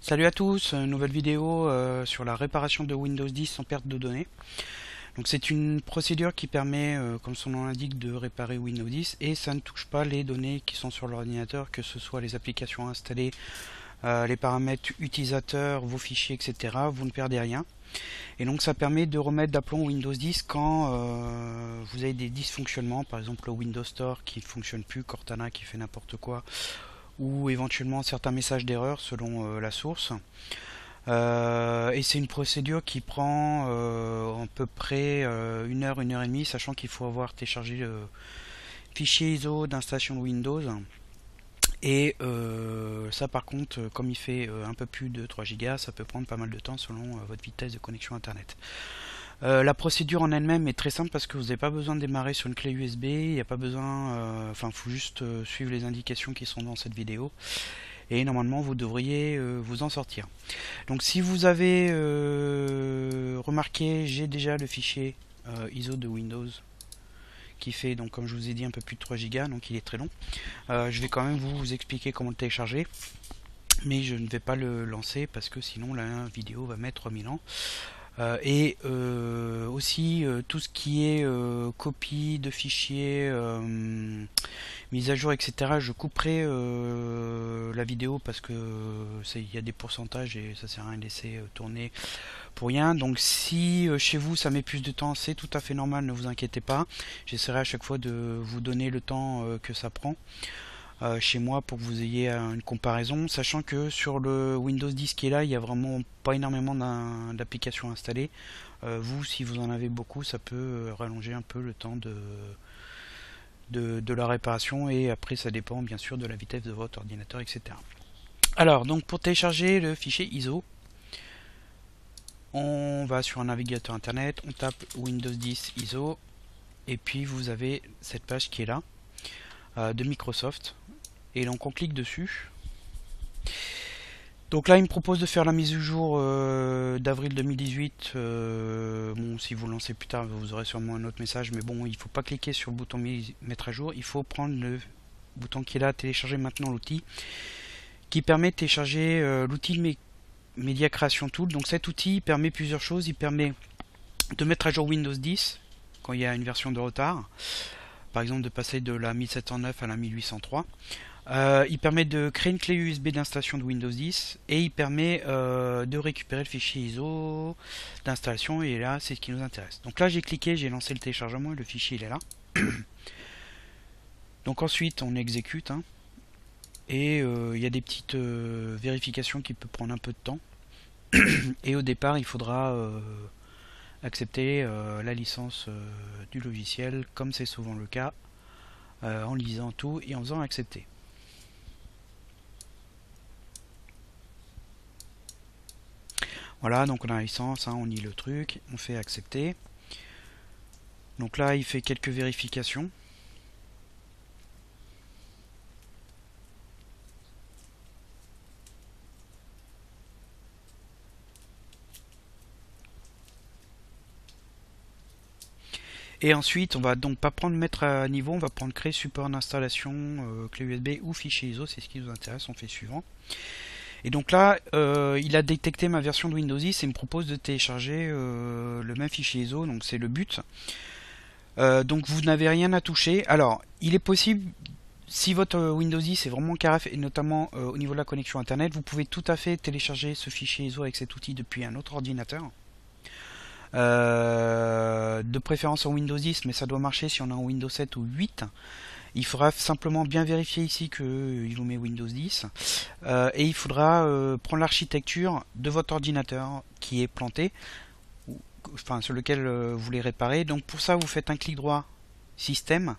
Salut à tous, nouvelle vidéo sur la réparation de Windows 10 sans perte de données. Donc c'est une procédure qui permet, comme son nom l'indique, de réparer Windows 10 et ça ne touche pas les données qui sont sur l'ordinateur, que ce soit les applications installées, les paramètres utilisateurs, vos fichiers, etc. Vous ne perdez rien. Et donc ça permet de remettre d'aplomb Windows 10 quand vous avez des dysfonctionnements, par exemple le Windows Store qui ne fonctionne plus, Cortana qui fait n'importe quoi, ou éventuellement certains messages d'erreur selon la source. Et c'est une procédure qui prend à peu près 1 heure et demie, sachant qu'il faut avoir téléchargé le fichier ISO d'installation de Windows. Et ça par contre, comme il fait un peu plus de 3 Go, ça peut prendre pas mal de temps selon votre vitesse de connexion internet. La procédure en elle-même est très simple parce que vous n'avez pas besoin de démarrer sur une clé USB, il n'y a pas besoin, il faut juste suivre les indications qui sont dans cette vidéo et normalement vous devriez vous en sortir. Donc si vous avez remarqué, j'ai déjà le fichier ISO de Windows qui fait, donc comme je vous ai dit, un peu plus de 3 Go, donc il est très long. Je vais quand même vous expliquer comment le télécharger, mais je ne vais pas le lancer parce que sinon la vidéo va mettre 3000 ans. Et aussi tout ce qui est copie de fichiers, mise à jour, etc. Je couperai la vidéo parce que il y a des pourcentages et ça sert à rien de laisser tourner pour rien. Donc si chez vous ça met plus de temps, c'est tout à fait normal, ne vous inquiétez pas. J'essaierai à chaque fois de vous donner le temps que ça prend chez moi pour que vous ayez une comparaison, sachant que sur le Windows 10 qui est là, il n'y a vraiment pas énormément d'applications installées. Vous, si vous en avez beaucoup, ça peut rallonger un peu le temps de la réparation, et après ça dépend bien sûr de la vitesse de votre ordinateur, etc. Alors, donc pour télécharger le fichier ISO, on va sur un navigateur internet, on tape Windows 10 ISO, et puis vous avez cette page qui est là, de Microsoft. Et donc on clique dessus. Donc là il me propose de faire la mise à jour d'avril 2018. Bon, si vous lancez plus tard vous aurez sûrement un autre message, mais bon, il faut pas cliquer sur le bouton mettre à jour, il faut prendre le bouton qui est là, télécharger maintenant l'outil, qui permet de télécharger l'outil Media Creation Tool. Donc cet outil permet plusieurs choses. Il permet de mettre à jour Windows 10 quand il y a une version de retard, par exemple de passer de la 1709 à la 1803. Il permet de créer une clé USB d'installation de Windows 10 et il permet de récupérer le fichier ISO d'installation, et là c'est ce qui nous intéresse. Donc là j'ai cliqué, j'ai lancé le téléchargement et le fichier il est là. Donc ensuite on exécute et il y a des petites vérifications qui peuvent prendre un peu de temps. Et au départ il faudra accepter la licence du logiciel, comme c'est souvent le cas, en lisant tout et en faisant accepter. Voilà, donc on a la licence, on lit le truc, on fait accepter. Donc là il fait quelques vérifications. Et ensuite, on va donc pas prendre mettre à niveau, on va prendre créer support d'installation, clé USB ou fichier ISO, c'est ce qui nous intéresse, on fait suivant. Et donc là, il a détecté ma version de Windows 10 et me propose de télécharger le même fichier ISO, donc c'est le but. Donc vous n'avez rien à toucher. Alors, il est possible, si votre Windows 10 est vraiment carré, et notamment au niveau de la connexion internet, vous pouvez tout à fait télécharger ce fichier ISO avec cet outil depuis un autre ordinateur. De préférence en Windows 10, mais ça doit marcher si on est en Windows 7 ou 8. Il faudra simplement bien vérifier ici qu'il vous met Windows 10 et il faudra prendre l'architecture de votre ordinateur qui est planté, enfin sur lequel vous voulez réparer. Donc pour ça vous faites un clic droit système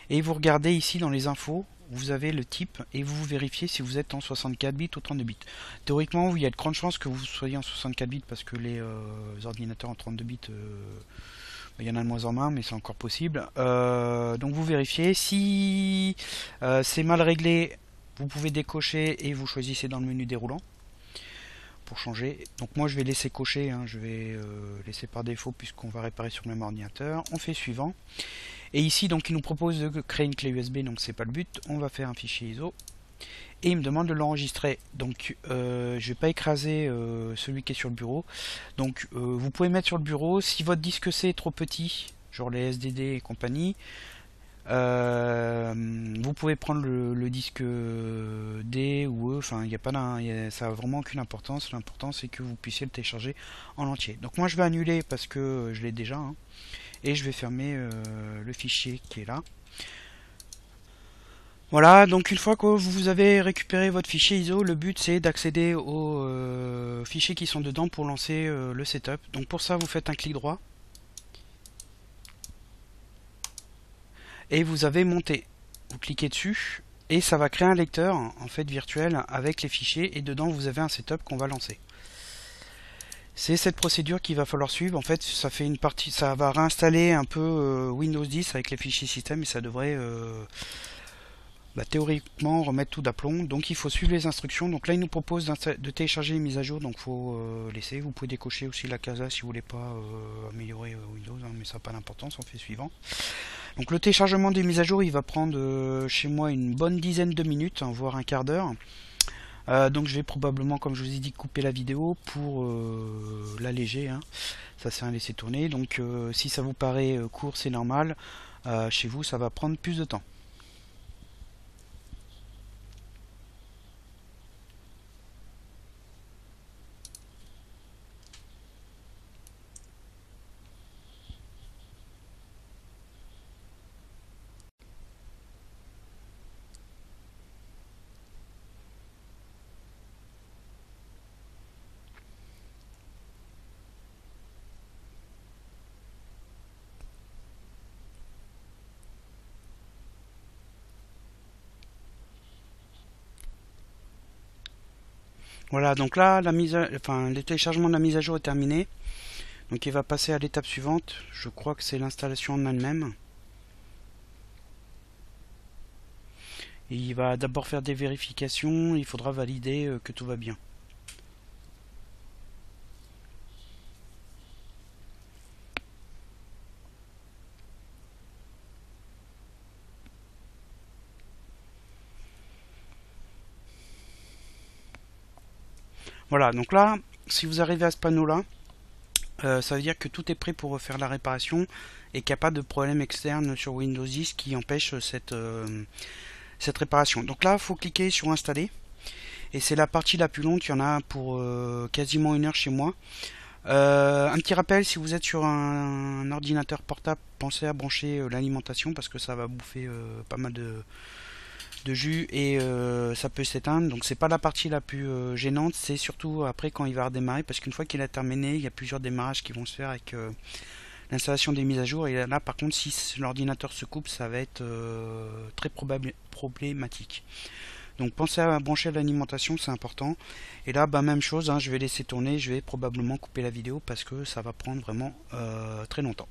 et vous regardez ici dans les infos, vous avez le type et vous vérifiez si vous êtes en 64 bits ou 32 bits. Théoriquement, il y a de grandes chances que vous soyez en 64 bits parce que les ordinateurs en 32 bits, il y en a de moins en moins, mais c'est encore possible. Donc vous vérifiez. Si c'est mal réglé, vous pouvez décocher et vous choisissez dans le menu déroulant pour changer. Donc moi je vais laisser cocher, je vais laisser par défaut puisqu'on va réparer sur le même ordinateur. On fait suivant. Et ici donc il nous propose de créer une clé USB, donc c'est pas le but. On va faire un fichier ISO et il me demande de l'enregistrer. Donc je vais pas écraser celui qui est sur le bureau. Donc vous pouvez mettre sur le bureau. Si votre disque C est trop petit, genre les SDD et compagnie, vous pouvez prendre le disque D ou E, enfin il n'y a pas ça a vraiment aucune importance. L'important c'est que vous puissiez le télécharger en entier. Donc moi je vais annuler parce que je l'ai déjà, hein, et je vais fermer le fichier qui est là. Voilà, donc une fois que vous avez récupéré votre fichier ISO, le but c'est d'accéder aux fichiers qui sont dedans pour lancer le setup. Donc pour ça vous faites un clic droit et vous avez monté. Vous cliquez dessus et ça va créer un lecteur en fait virtuel avec les fichiers et dedans vous avez un setup qu'on va lancer. C'est cette procédure qu'il va falloir suivre. En fait, ça fait une partie, ça va réinstaller un peu Windows 10 avec les fichiers système et ça devrait théoriquement remettre tout d'aplomb. Donc il faut suivre les instructions. Donc là il nous propose de télécharger les mises à jour, donc il faut laisser. Vous pouvez décocher aussi la casa si vous voulez pas améliorer Windows, hein, mais ça n'a pas d'importance, on fait suivant. Donc le téléchargement des mises à jour il va prendre chez moi une bonne dizaine de minutes, hein, voire un quart d'heure. Donc je vais probablement, comme je vous ai dit, couper la vidéo pour l'alléger, hein. Ça c'est un laisser tourner. Donc si ça vous paraît court, c'est normal. Chez vous ça va prendre plus de temps. Voilà, donc là, le téléchargement de la mise à jour est terminé. Donc il va passer à l'étape suivante. Je crois que c'est l'installation en elle-même. Et il va d'abord faire des vérifications. Il faudra valider que tout va bien. Voilà, donc là, si vous arrivez à ce panneau-là, ça veut dire que tout est prêt pour refaire la réparation et qu'il n'y a pas de problème externe sur Windows 10 qui empêche cette réparation. Donc là, il faut cliquer sur installer. Et c'est la partie la plus longue, il y en a pour quasiment 1 heure chez moi. Un petit rappel, si vous êtes sur un ordinateur portable, pensez à brancher l'alimentation parce que ça va bouffer pas mal de jus et ça peut s'éteindre. Donc c'est pas la partie la plus gênante, c'est surtout après quand il va redémarrer parce qu'une fois qu'il a terminé, il y a plusieurs démarrages qui vont se faire avec l'installation des mises à jour. Et là par contre, si l'ordinateur se coupe, ça va être très problématique. Donc pensez à brancher l'alimentation, c'est important. Et là, même chose, hein, je vais laisser tourner, je vais probablement couper la vidéo parce que ça va prendre vraiment très longtemps.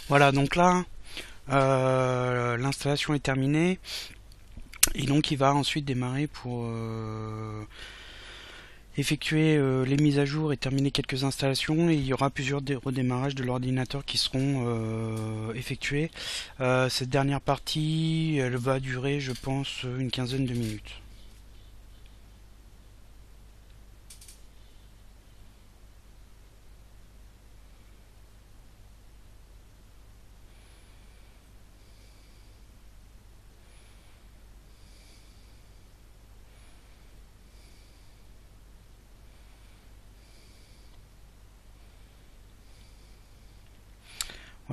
Voilà, donc là, l'installation est terminée. Et donc il va ensuite démarrer pour effectuer les mises à jour et terminer quelques installations. Et il y aura plusieurs redémarrages de l'ordinateur qui seront effectués. Cette dernière partie, elle va durer, je pense, une quinzaine de minutes.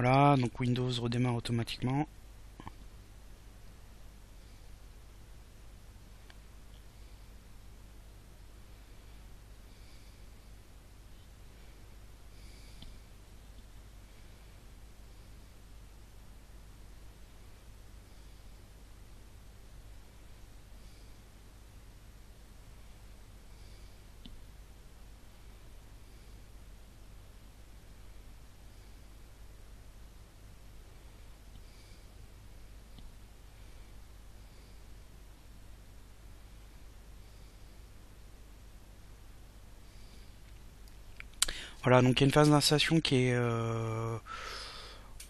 Voilà, donc Windows redémarre automatiquement. Voilà, donc il y a une phase d'installation qui est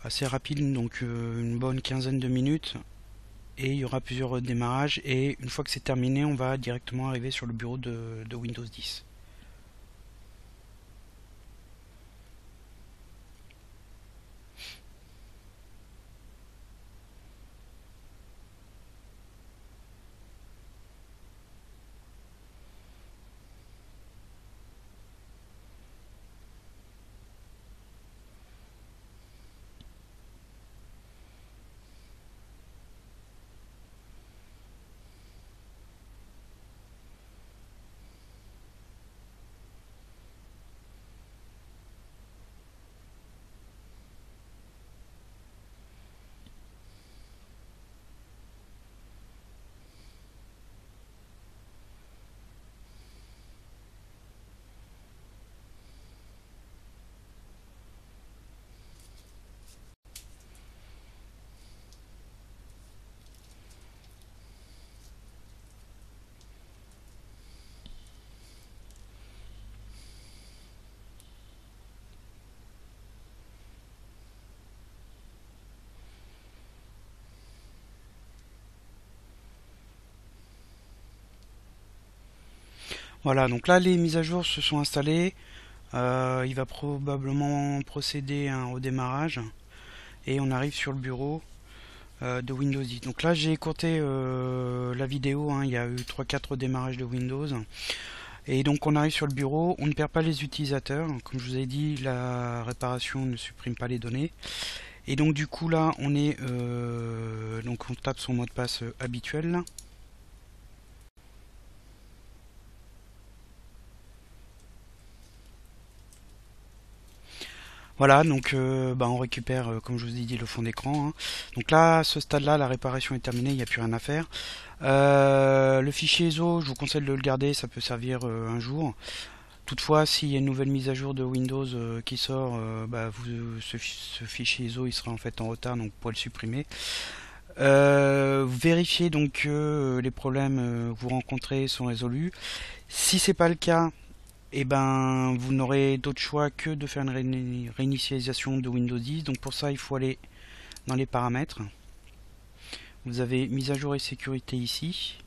assez rapide, donc une bonne quinzaine de minutes. Et il y aura plusieurs démarrages. Et une fois que c'est terminé, on va directement arriver sur le bureau de Windows 10. Voilà, donc là les mises à jour se sont installées. Il va probablement procéder au démarrage. Et on arrive sur le bureau de Windows 10. Donc là j'ai écourté la vidéo, hein. Il y a eu 3-4 démarrages de Windows. Et donc on arrive sur le bureau, on ne perd pas les utilisateurs. Comme je vous ai dit, la réparation ne supprime pas les données. Et donc du coup là on est donc on tape son mot de passe habituel. Voilà, donc on récupère, comme je vous ai dit, le fond d'écran, hein. Donc là, à ce stade-là, la réparation est terminée, il n'y a plus rien à faire. Le fichier ISO, je vous conseille de le garder, ça peut servir un jour. Toutefois, s'il y a une nouvelle mise à jour de Windows qui sort, ce fichier ISO il sera en fait en retard, donc vous pourrez le supprimer. Vérifiez donc que les problèmes que vous rencontrez sont résolus. Si c'est pas le cas, et ben vous n'aurez d'autre choix que de faire une réinitialisation de Windows 10. Donc pour ça il faut aller dans les paramètres. Vous avez mise à jour et sécurité ici.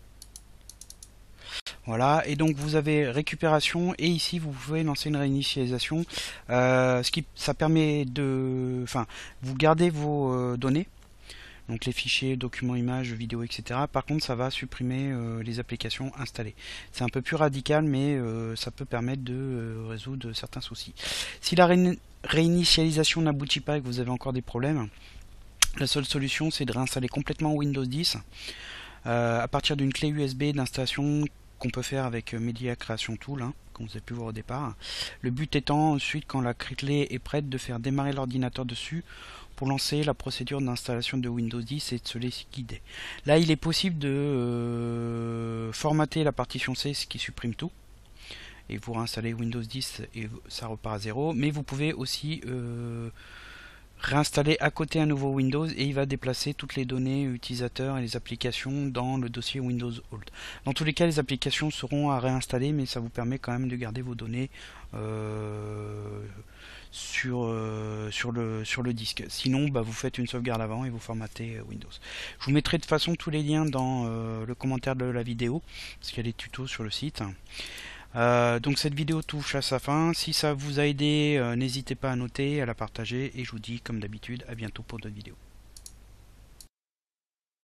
Voilà, et donc vous avez récupération et ici vous pouvez lancer une réinitialisation. Ça permet de, vous gardez vos données. Donc les fichiers, documents, images, vidéos, etc. Par contre, ça va supprimer les applications installées. C'est un peu plus radical, mais ça peut permettre de résoudre certains soucis. Si la réinitialisation n'aboutit pas et que vous avez encore des problèmes, la seule solution, c'est de réinstaller complètement Windows 10 à partir d'une clé USB d'installation qu'on peut faire avec Media Creation Tool, hein, comme vous avez pu voir au départ. Le but étant ensuite, quand la clé est prête, de faire démarrer l'ordinateur dessus pour lancer la procédure d'installation de Windows 10 et de se laisser guider. Là, il est possible de formater la partition C, ce qui supprime tout, et vous réinstallez Windows 10 et ça repart à zéro. Mais vous pouvez aussi réinstaller à côté un nouveau Windows et il va déplacer toutes les données utilisateurs et les applications dans le dossier Windows Old. Dans tous les cas, les applications seront à réinstaller, mais ça vous permet quand même de garder vos données sur le disque. Sinon, vous faites une sauvegarde avant et vous formatez Windows. Je vous mettrai de toute façon tous les liens dans le commentaire de la vidéo, parce qu'il y a des tutos sur le site. Donc cette vidéo touche à sa fin. Si ça vous a aidé, n'hésitez pas à noter, à la partager et je vous dis comme d'habitude à bientôt pour d'autres vidéos.